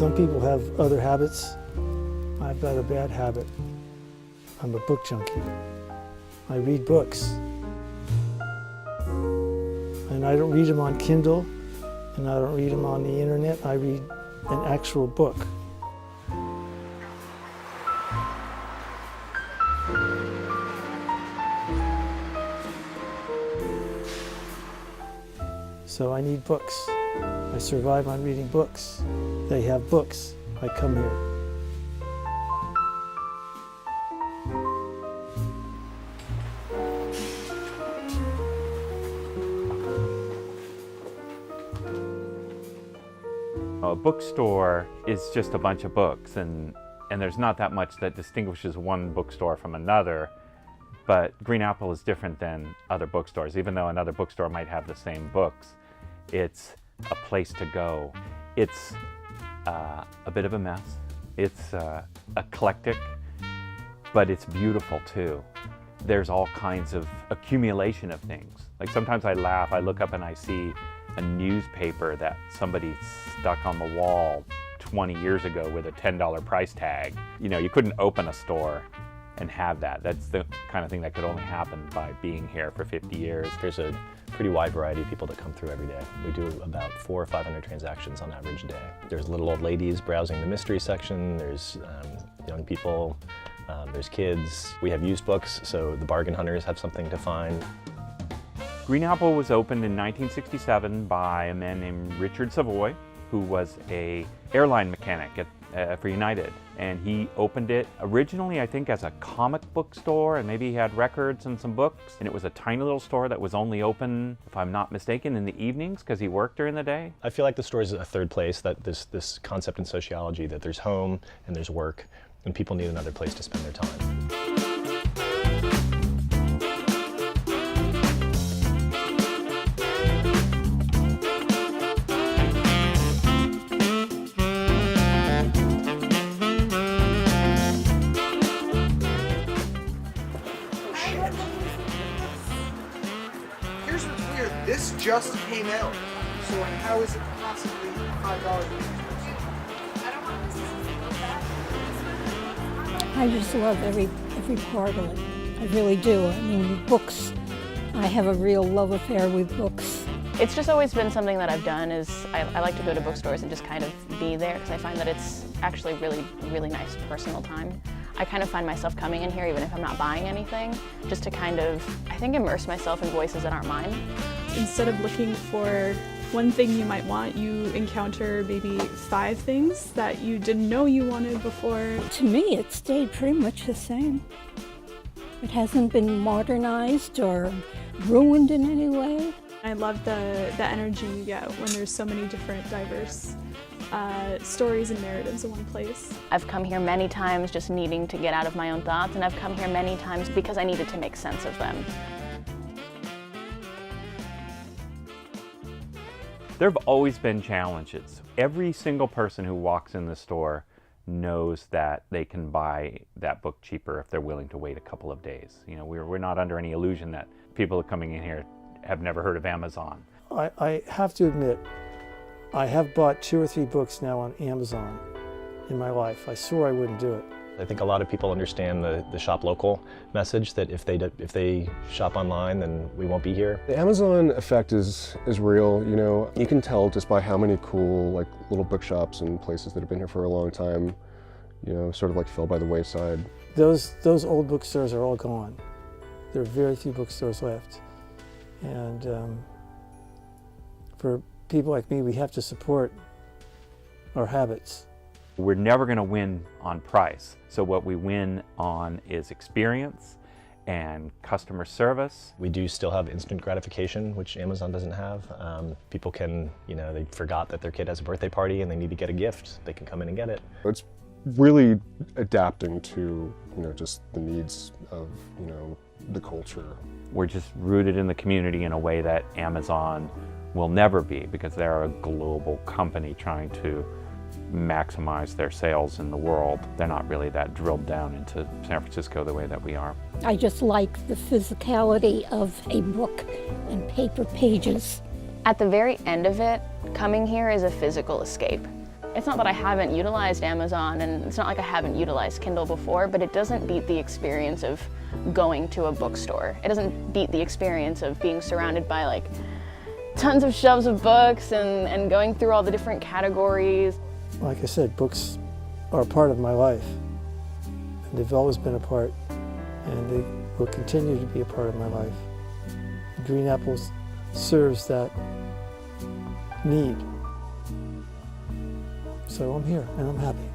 Some people have other habits. I've got a bad habit. I'm a book junkie. I read books. And I don't read them on Kindle, and I don't read them on the internet. I read an actual book. So I need books. I survive on reading books. They have books. I come here. A bookstore is just a bunch of books, and there's not that much that distinguishes one bookstore from another. But Green Apple is different than other bookstores. Even though another bookstore might have the same books, it's a place to go. It's a bit of a mess. It's eclectic, but it's beautiful too. There's all kinds of accumulation of things. Like sometimes I laugh, I look up and I see a newspaper that somebody stuck on the wall 20 years ago with a $10 price tag. You know, you couldn't open a store and have that. That's the kind of thing that could only happen by being here for 50 years. There's a pretty wide variety of people that come through every day. We do about 400 or 500 transactions on average a day. There's little old ladies browsing the mystery section. There's young people. There's kids. We have used books, so the bargain hunters have something to find. Green Apple was opened in 1967 by a man named Richard Savoy, who was an airline mechanic for United. And he opened it originally, I think, as a comic book store, and maybe he had records and some books. And it was a tiny little store that was only open, if I'm not mistaken, in the evenings, because he worked during the day. I feel like the store is a third place, that this concept in sociology that there's home and there's work, and people need another place to spend their time. Here's what's weird. This just came out. So how is it possibly $5? I just love every part of it. I really do. I mean, books, I have a real love affair with books. It's just always been something that I've done is I like to go to bookstores and just kind of be there because I find that it's actually really nice personal time. I kind of find myself coming in here even if I'm not buying anything, just to kind of, I think, immerse myself in voices that aren't mine. Instead of looking for one thing you might want, you encounter maybe 5 things that you didn't know you wanted before. To me, it stayed pretty much the same. It hasn't been modernized or ruined in any way. I love the energy you get when there's so many different diverse stories and narratives in one place. I've come here many times just needing to get out of my own thoughts, and I've come here many times because I needed to make sense of them. There have always been challenges. Every single person who walks in the store knows that they can buy that book cheaper if they're willing to wait a couple of days. You know, we're not under any illusion that people coming in here have never heard of Amazon. I have to admit, I have bought 2 or 3 books now on Amazon in my life. I swore I wouldn't do it. I think a lot of people understand the shop local message, that if they shop online, then we won't be here. The Amazon effect is real. You know, you can tell just by how many cool like little bookshops and places that have been here for a long time, you know, sort of like fell by the wayside. Those old bookstores are all gone. There are very few bookstores left. And for people like me, we have to support our habits. We're never going to win on price. So what we win on is experience and customer service. We do still have instant gratification, which Amazon doesn't have. People can, you know, they forgot that their kid has a birthday party and they need to get a gift. They can come in and get it. It's really adapting to, you know, just the needs of, you know, the culture. We're just rooted in the community in a way that Amazon will never be, because they're a global company trying to maximize their sales in the world. They're not really that drilled down into San Francisco the way that we are. I just like the physicality of a book and paper pages. At the very end of it, coming here is a physical escape. It's not that I haven't utilized Amazon, and it's not like I haven't utilized Kindle before, but it doesn't beat the experience of going to a bookstore. It doesn't beat the experience of being surrounded by like tons of shelves of books and going through all the different categories. Like I said, books are a part of my life. And they've always been a part, and they will continue to be a part of my life. Green Apples serves that need. So I'm here and I'm happy.